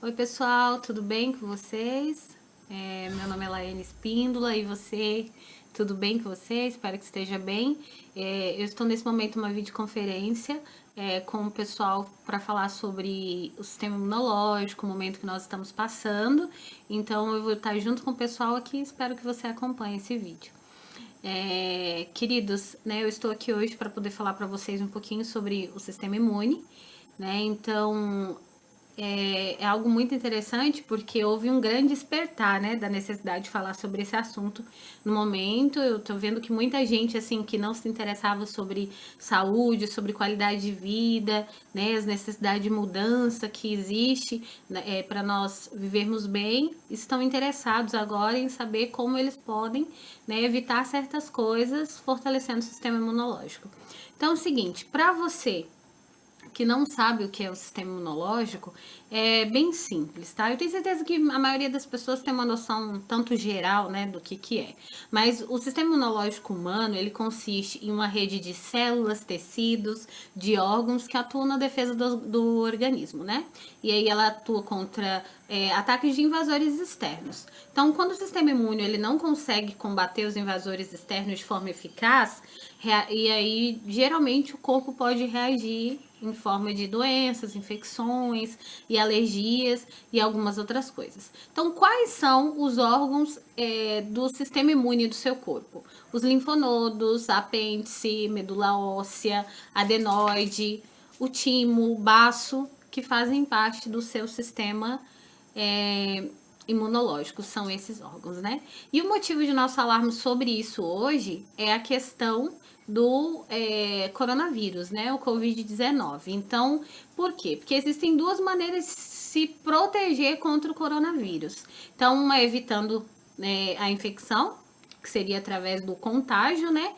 Oi pessoal, tudo bem com vocês? Meu nome é Laene Espíndola e você, tudo bem com você? Espero que esteja bem. Eu estou nesse momento numa videoconferência com o pessoal para falar sobre o sistema imunológico, o momento que nós estamos passando. Então eu vou estar junto com o pessoal aqui e espero que você acompanhe esse vídeo. Queridos, né, eu estou aqui hoje para poder falar para vocês um pouquinho sobre o sistema imune, né? Então, é algo muito interessante porque houve um grande despertar, né, da necessidade de falar sobre esse assunto no momento. Eu tô vendo que muita gente, assim, que não se interessava sobre saúde, sobre qualidade de vida, né, as necessidades de mudança que existe, né, para nós vivermos bem, estão interessados agora em saber como eles podem, né, evitar certas coisas, fortalecendo o sistema imunológico. Então, é o seguinte, para você que não sabe o que é o sistema imunológico, é bem simples, tá? Eu tenho certeza que a maioria das pessoas tem uma noção tanto geral, né, do que é. Mas o sistema imunológico humano, ele consiste em uma rede de células, tecidos, de órgãos que atuam na defesa do organismo, né? E aí ela atua contra ataques de invasores externos. Então, quando o sistema imune ele não consegue combater os invasores externos de forma eficaz, e aí geralmente o corpo pode reagir em forma de doenças, infecções e alergias e algumas outras coisas. Então, quais são os órgãos do sistema imune do seu corpo? Os linfonodos, apêndice, medula óssea, adenoide, o timo, o baço, que fazem parte do seu sistema imunológico, são esses órgãos, né? E o motivo de nós falarmos sobre isso hoje é a questão do coronavírus, né? O Covid-19. Então, por quê? Porque existem duas maneiras de se proteger contra o coronavírus. Então, uma é evitando a infecção, que seria através do contágio, né?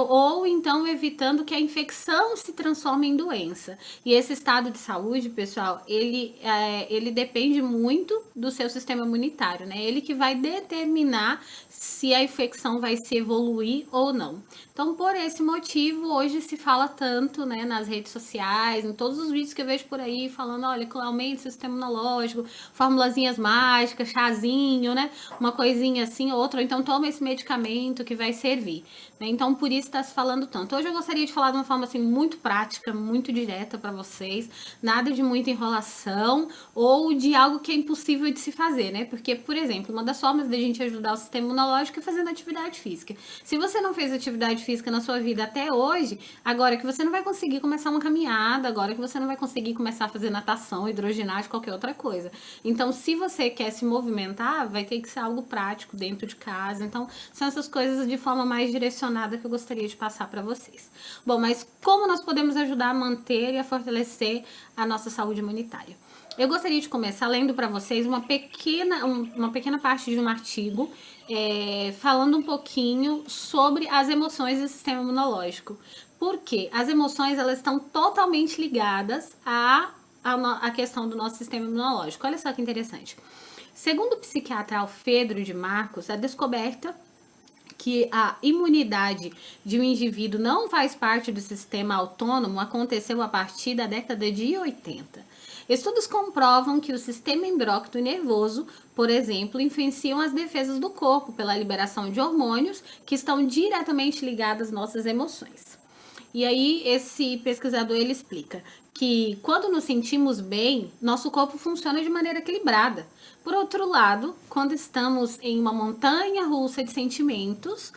Ou então evitando que a infecção se transforme em doença. E esse estado de saúde, pessoal, ele depende muito do seu sistema imunitário, né? Ele que vai determinar se a infecção vai se evoluir ou não. Então, por esse motivo, hoje se fala tanto, né, nas redes sociais, em todos os vídeos que eu vejo por aí, falando, olha, aumente o sistema imunológico, formulazinhas mágicas, chazinho, né, uma coisinha assim, outra, ou então toma esse medicamento que vai servir. Né? Então, por isso está se falando tanto. Hoje eu gostaria de falar de uma forma, assim, muito prática, muito direta para vocês, nada de muita enrolação ou de algo que é impossível de se fazer, né, porque, por exemplo, uma das formas da gente ajudar o sistema imunológico é fazendo atividade física. Se você não fez atividade física na sua vida até hoje, agora que você não vai conseguir começar uma caminhada, agora que você não vai conseguir começar a fazer natação, hidroginástica, qualquer outra coisa. Então, se você quer se movimentar, vai ter que ser algo prático dentro de casa. Então, são essas coisas de forma mais direcionada que eu gostaria de passar para vocês. Bom, mas como nós podemos ajudar a manter e a fortalecer a nossa saúde imunitária? Eu gostaria de começar lendo para vocês uma pequena parte de um artigo falando um pouquinho sobre as emoções do sistema imunológico. Porque as emoções elas estão totalmente ligadas à questão do nosso sistema imunológico. Olha só que interessante. Segundo o psiquiatra Alfredo de Marcos, a descoberta que a imunidade de um indivíduo não faz parte do sistema autônomo aconteceu a partir da década de 80. Estudos comprovam que o sistema endócrino nervoso, por exemplo, influenciam as defesas do corpo pela liberação de hormônios que estão diretamente ligados às nossas emoções. E aí esse pesquisador ele explica que quando nos sentimos bem, nosso corpo funciona de maneira equilibrada. Por outro lado, quando estamos em uma montanha russa de sentimentos,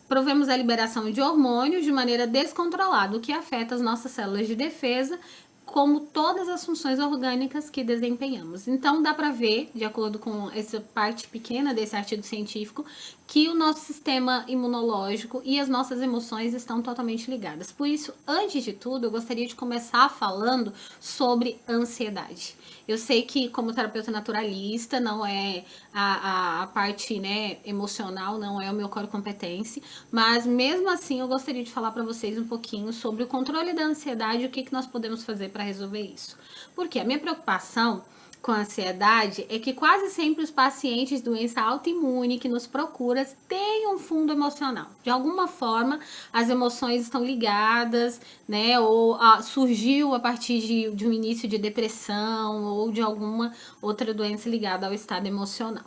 provemos a liberação de hormônios de maneira descontrolada, o que afeta as nossas células de defesa, como todas as funções orgânicas que desempenhamos. Então, dá para ver, de acordo com essa parte pequena desse artigo científico, que o nosso sistema imunológico e as nossas emoções estão totalmente ligadas. Por isso, antes de tudo, eu gostaria de começar falando sobre ansiedade. Eu sei que, como terapeuta naturalista, não é a parte, né, emocional, não é o meu core competência, mas mesmo assim eu gostaria de falar para vocês um pouquinho sobre o controle da ansiedade e o que nós podemos fazer para resolver isso. Porque a minha preocupação com ansiedade é que quase sempre os pacientes de doença autoimune que nos procuram têm um fundo emocional. De alguma forma, as emoções estão ligadas, né? Ou surgiu a partir de um início de depressão ou de alguma outra doença ligada ao estado emocional.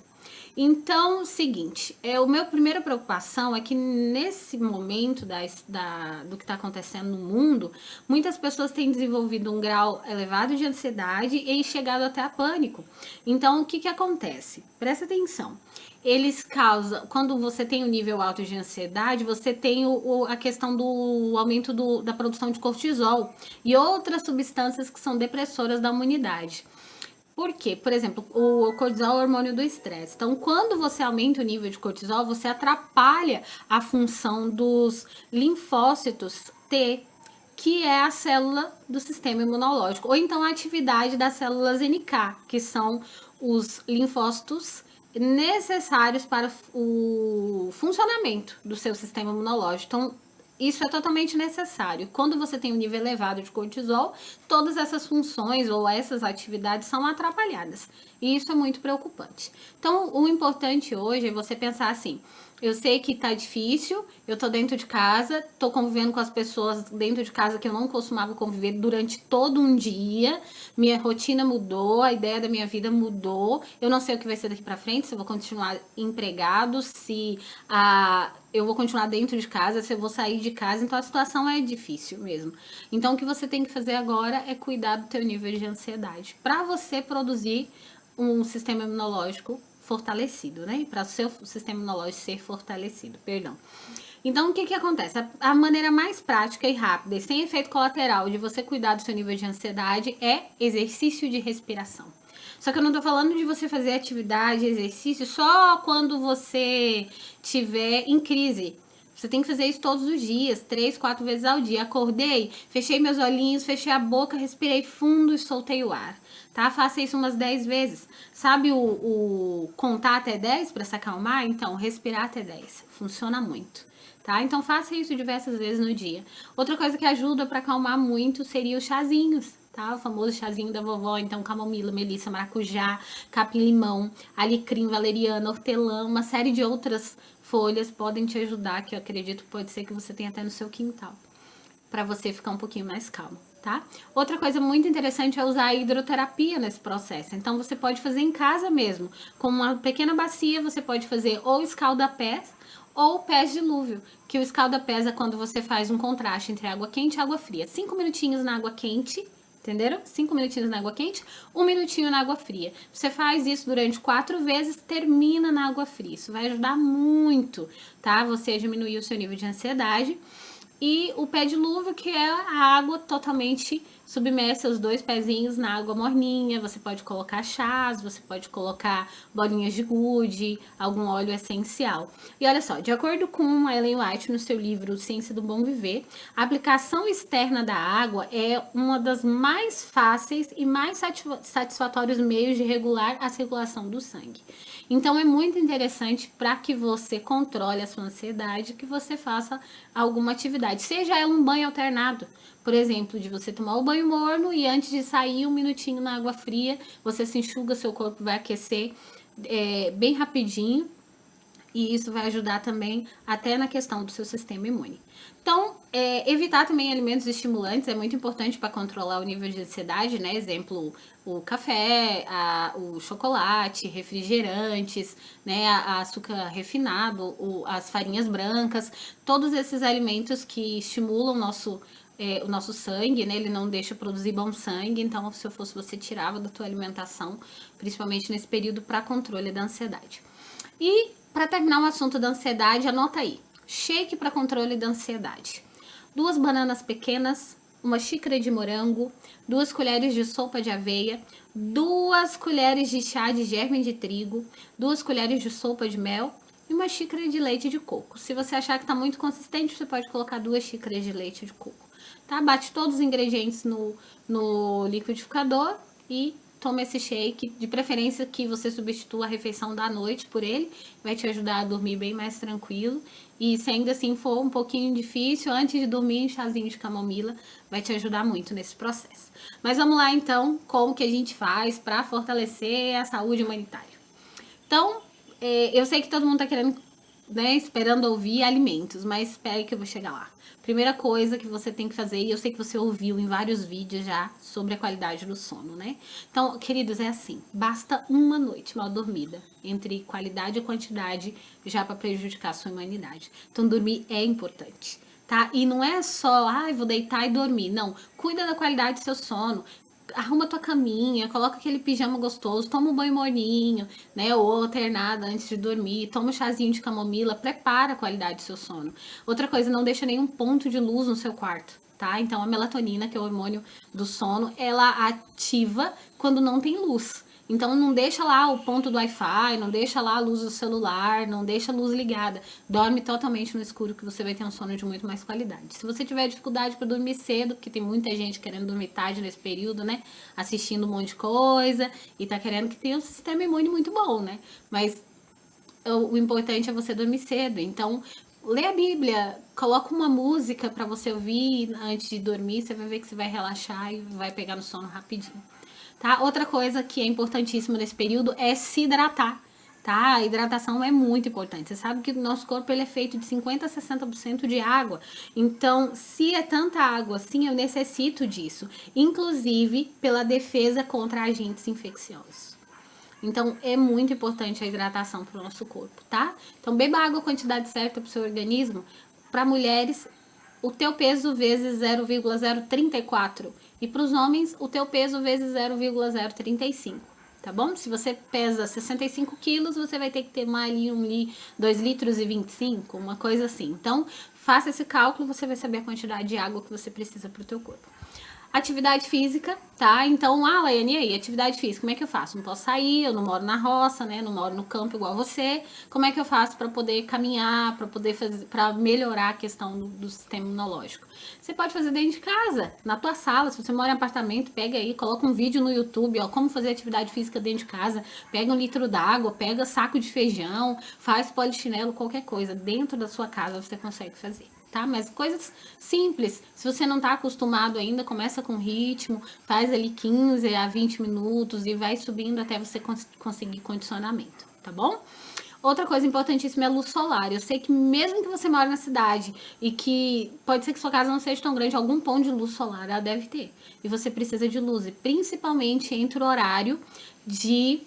Então, seguinte, o meu primeira preocupação é que nesse momento do que está acontecendo no mundo, muitas pessoas têm desenvolvido um grau elevado de ansiedade e chegado até a pânico. Então, o que acontece? Presta atenção. Eles causam, quando você tem um nível alto de ansiedade, você tem a questão do aumento da produção de cortisol e outras substâncias que são depressoras da imunidade. Por quê? Por exemplo, o cortisol é o hormônio do estresse. Então, quando você aumenta o nível de cortisol, você atrapalha a função dos linfócitos T, que é a célula do sistema imunológico, ou então a atividade das células NK, que são os linfócitos necessários para o funcionamento do seu sistema imunológico. Então, isso é totalmente necessário. Quando você tem um nível elevado de cortisol, todas essas funções ou essas atividades são atrapalhadas. E isso é muito preocupante. Então, o importante hoje é você pensar assim: eu sei que tá difícil, eu tô dentro de casa, tô convivendo com as pessoas dentro de casa que eu não costumava conviver durante todo um dia, minha rotina mudou, a ideia da minha vida mudou, eu não sei o que vai ser daqui para frente, se eu vou continuar empregado, se eu vou continuar dentro de casa, se eu vou sair de casa, então a situação é difícil mesmo. Então o que você tem que fazer agora é cuidar do teu nível de ansiedade, para você produzir um sistema imunológico fortalecido, né? Para o seu sistema imunológico ser fortalecido, perdão. Então, o que acontece? A maneira mais prática e rápida e sem efeito colateral de você cuidar do seu nível de ansiedade é exercício de respiração. Só que eu não tô falando de você fazer atividade, exercício só quando você tiver em crise. Você tem que fazer isso todos os dias, 3, 4 vezes ao dia. Acordei, fechei meus olhinhos, fechei a boca, respirei fundo e soltei o ar. Tá? Faça isso umas 10 vezes. Sabe o contar até 10 para se acalmar? Então, respirar até 10. Funciona muito. Tá? Então, faça isso diversas vezes no dia. Outra coisa que ajuda para acalmar muito seria os chazinhos. Tá? O famoso chazinho da vovó, então camomila, melissa, maracujá, capim-limão, alecrim, valeriana, hortelã, uma série de outras folhas podem te ajudar, que eu acredito que pode ser que você tenha até no seu quintal, para você ficar um pouquinho mais calmo, tá? Outra coisa muito interessante é usar a hidroterapia nesse processo. Então você pode fazer em casa mesmo, com uma pequena bacia, você pode fazer ou escalda-pés ou pés dilúvio, que o escalda-pés é quando você faz um contraste entre água quente e água fria. 5 minutinhos na água quente, entenderam? 5 minutinhos na água quente, 1 minutinho na água fria. Você faz isso durante 4 vezes, termina na água fria. Isso vai ajudar muito, tá? Você a diminuir o seu nível de ansiedade. E o pé dilúvio, que é a água totalmente submersa, os 2 pezinhos na água morninha. Você pode colocar chás, você pode colocar bolinhas de gude, algum óleo essencial. E olha só, de acordo com a Ellen White no seu livro Ciência do Bom Viver, a aplicação externa da água é uma das mais fáceis e mais satisfatórios meios de regular a circulação do sangue. Então é muito interessante para que você controle a sua ansiedade, que você faça alguma atividade, seja ela um banho alternado, por exemplo, de você tomar o banho morno e antes de sair 1 minutinho na água fria, você se enxuga, seu corpo vai aquecer bem rapidinho. E isso vai ajudar também até na questão do seu sistema imune. Então, evitar também alimentos estimulantes é muito importante para controlar o nível de ansiedade, né? Exemplo, o café, o chocolate, refrigerantes, né? Açúcar refinado, as farinhas brancas, todos esses alimentos que estimulam o nosso sangue, né? Ele não deixa produzir bom sangue, então se eu fosse você, tirava da tua alimentação, principalmente nesse período para controle da ansiedade. E para terminar o assunto da ansiedade, anota aí. Shake para controle da ansiedade. 2 bananas pequenas, 1 xícara de morango, 2 colheres de sopa de aveia, 2 colheres de chá de germe de trigo, 2 colheres de sopa de mel e 1 xícara de leite de coco. Se você achar que está muito consistente, você pode colocar 2 xícaras de leite de coco. Tá? Bate todos os ingredientes no liquidificador e toma esse shake, de preferência que você substitua a refeição da noite por ele, vai te ajudar a dormir bem mais tranquilo. E se ainda assim for um pouquinho difícil, antes de dormir, um chazinho de camomila vai te ajudar muito nesse processo. Mas vamos lá então, como que a gente faz para fortalecer a saúde humanitária. Então, eu sei que todo mundo tá querendo, né, esperando ouvir alimentos, mas espere aí que eu vou chegar lá. Primeira coisa que você tem que fazer, e eu sei que você ouviu em vários vídeos já sobre a qualidade do sono, né? Então, queridos, é assim, basta uma noite mal dormida, entre qualidade e quantidade, já para prejudicar a sua imunidade. Então, dormir é importante, tá? E não é só, vou deitar e dormir. Não, cuida da qualidade do seu sono. Arruma tua caminha, coloca aquele pijama gostoso, toma um banho morninho, né? Ou alternada antes de dormir, toma um chazinho de camomila, prepara a qualidade do seu sono. Outra coisa, não deixa nenhum ponto de luz no seu quarto, tá? Então a melatonina, que é o hormônio do sono, ela ativa quando não tem luz. Então não deixa lá o ponto do Wi-Fi, não deixa lá a luz do celular, não deixa a luz ligada. Dorme totalmente no escuro que você vai ter um sono de muito mais qualidade. Se você tiver dificuldade para dormir cedo, porque tem muita gente querendo dormir tarde nesse período, né? Assistindo um monte de coisa e tá querendo que tenha um sistema imune muito bom, né? Mas o importante é você dormir cedo. Então, lê a Bíblia, coloca uma música para você ouvir antes de dormir, você vai ver que você vai relaxar e vai pegar no sono rapidinho. Tá? Outra coisa que é importantíssima nesse período é se hidratar, tá? A hidratação é muito importante. Você sabe que o nosso corpo ele é feito de 50 a 60% de água. Então, se é tanta água assim, eu necessito disso, inclusive pela defesa contra agentes infecciosos. Então, é muito importante a hidratação para o nosso corpo, tá? Então, beba água a quantidade certa para o seu organismo. Para mulheres, o teu peso vezes 0,034. E para os homens, o teu peso vezes 0,035. Tá bom? Se você pesa 65 quilos, você vai ter que ter ali 2 litros e 25, uma coisa assim. Então, faça esse cálculo, você vai saber a quantidade de água que você precisa para o teu corpo. Atividade física, tá? Então, Laiane, e aí, atividade física, como é que eu faço? Não posso sair, eu não moro na roça, né? Não moro no campo igual você. Como é que eu faço para poder caminhar, para poder fazer, para melhorar a questão do sistema imunológico? Você pode fazer dentro de casa, na tua sala. Se você mora em apartamento, pega aí, coloca um vídeo no YouTube, ó, como fazer atividade física dentro de casa. Pega 1 litro d'água, pega saco de feijão, faz polichinelo, qualquer coisa. Dentro da sua casa você consegue fazer. Tá? Mas coisas simples. Se você não está acostumado ainda, começa com ritmo, faz ali 15 a 20 minutos e vai subindo até você conseguir condicionamento, tá bom? Outra coisa importantíssima é a luz solar. Eu sei que mesmo que você mora na cidade e que pode ser que sua casa não seja tão grande, algum ponto de luz solar ela deve ter. E você precisa de luz, e principalmente entre o horário de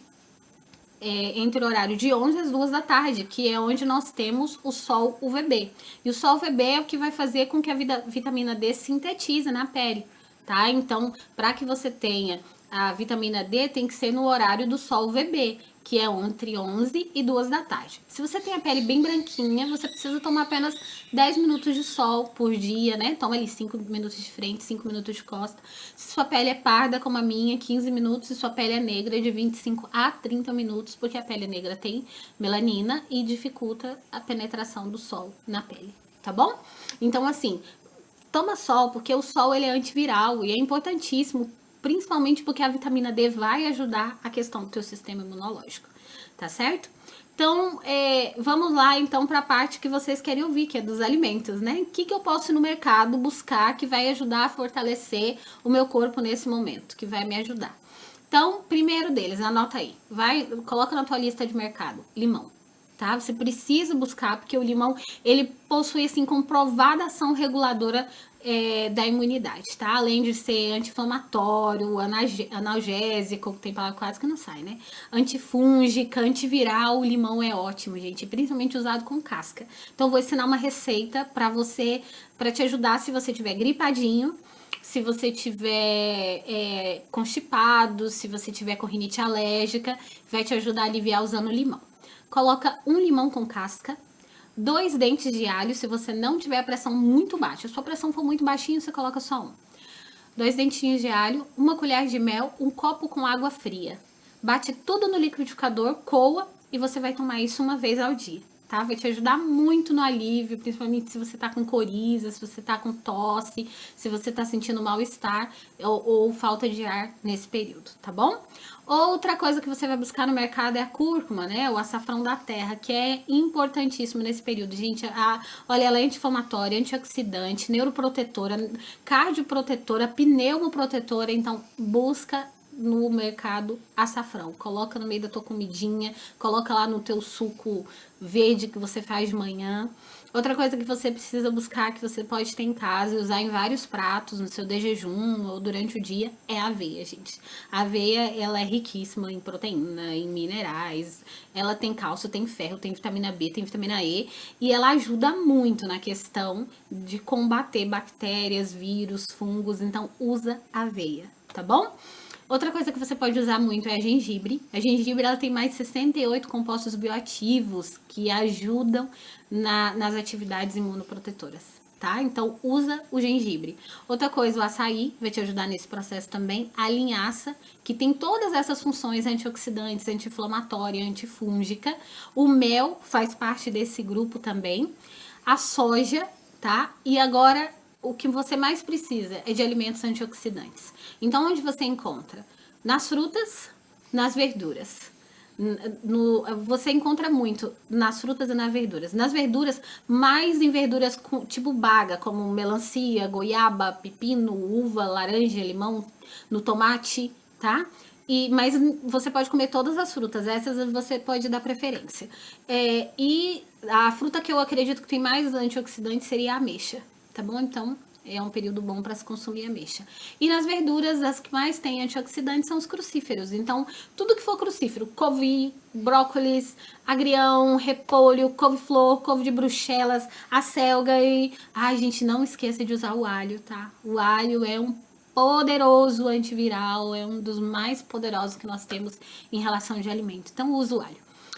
entre o horário de 11 às 2 da tarde, que é onde nós temos o sol UVB. E o sol UVB é o que vai fazer com que a vitamina D sintetize na pele, tá? Então, para que você tenha a vitamina D, tem que ser no horário do sol UVB, que é entre 11 e 2 da tarde. Se você tem a pele bem branquinha, você precisa tomar apenas 10 minutos de sol por dia, né? Toma ali 5 minutos de frente, 5 minutos de costa. Se sua pele é parda, como a minha, 15 minutos. Se sua pele é negra, de 25 a 30 minutos, porque a pele negra tem melanina e dificulta a penetração do sol na pele, tá bom? Então, assim, toma sol, porque o sol ele é antiviral e é importantíssimo, principalmente porque a vitamina D vai ajudar a questão do teu sistema imunológico, tá certo? Então, vamos lá então para a parte que vocês querem ouvir, que é dos alimentos, né? O que eu posso no mercado buscar que vai ajudar a fortalecer o meu corpo nesse momento, que vai me ajudar? Então, primeiro deles, anota aí, coloca na tua lista de mercado, limão. Tá? Você precisa buscar, porque o limão, ele possui, assim, comprovada ação reguladora da imunidade, tá? Além de ser anti-inflamatório, analgésico, tem palavra quase que não sai, né? Antifúngica, antiviral, o limão é ótimo, gente, principalmente usado com casca. Então, vou ensinar uma receita para te ajudar se você tiver gripadinho, se você tiver constipado, se você tiver com rinite alérgica, vai te ajudar a aliviar usando limão. Coloca 1 limão com casca, 2 dentes de alho, se você não tiver a pressão muito baixa. Se a sua pressão for muito baixinha, você coloca só 1. 2 dentinhos de alho, 1 colher de mel, 1 copo com água fria. Bate tudo no liquidificador, coa e você vai tomar isso 1 vez ao dia, tá? Vai te ajudar muito no alívio, principalmente se você tá com coriza, se você tá com tosse, se você tá sentindo mal-estar ou falta de ar nesse período, tá bom? Outra coisa que você vai buscar no mercado é a cúrcuma, né? O açafrão da terra, que é importantíssimo nesse período. Gente, olha, ela é anti-inflamatória, antioxidante, neuroprotetora, cardioprotetora, pneumoprotetora. Então, busca no mercado açafrão. Coloca no meio da tua comidinha, coloca lá no teu suco verde que você faz de manhã. Outra coisa que você precisa buscar, que você pode ter em casa e usar em vários pratos, no seu de jejum ou durante o dia, é a aveia, gente. A aveia, ela é riquíssima em proteína, em minerais, ela tem cálcio, tem ferro, tem vitamina B, tem vitamina E, e ela ajuda muito na questão de combater bactérias, vírus, fungos, então usa aveia, tá bom? Outra coisa que você pode usar muito é a gengibre. A gengibre ela tem mais de 68 compostos bioativos que ajudam nas atividades imunoprotetoras, tá? Então usa o gengibre. Outra coisa, o açaí vai te ajudar nesse processo também. A linhaça, que tem todas essas funções antioxidantes, anti-inflamatória, antifúngica. O mel faz parte desse grupo também. A soja, tá? E agora o que você mais precisa é de alimentos antioxidantes. Então, onde você encontra? Nas frutas, nas verduras. Você encontra muito nas frutas e nas verduras. Nas verduras, mais em verduras tipo baga, como melancia, goiaba, pepino, uva, laranja, limão, no tomate, tá? Mas você pode comer todas as frutas, essas você pode dar preferência. E a fruta que eu acredito que tem mais antioxidantes seria a ameixa, tá bom? Então, é um período bom para se consumir ameixa. E nas verduras, as que mais têm antioxidantes são os crucíferos. Então, tudo que for crucífero, couve, brócolis, agrião, repolho, couve-flor, couve de bruxelas, acelga e... Ai, gente, não esqueça de usar o alho, tá? O alho é um poderoso antiviral, é um dos mais poderosos que nós temos em relação de alimento. Então, usa o alho.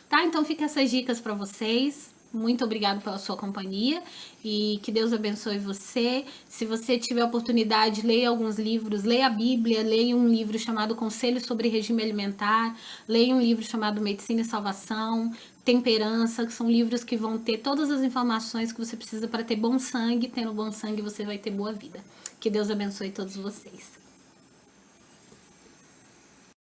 Tá? Então, fica essas dicas para vocês. Muito obrigado pela sua companhia e que Deus abençoe você. Se você tiver oportunidade, leia alguns livros, leia a Bíblia, leia um livro chamado Conselhos sobre Regime Alimentar, leia um livro chamado Medicina e Salvação, Temperança, que são livros que vão ter todas as informações que você precisa para ter bom sangue. Tendo bom sangue, você vai ter boa vida. Que Deus abençoe todos vocês.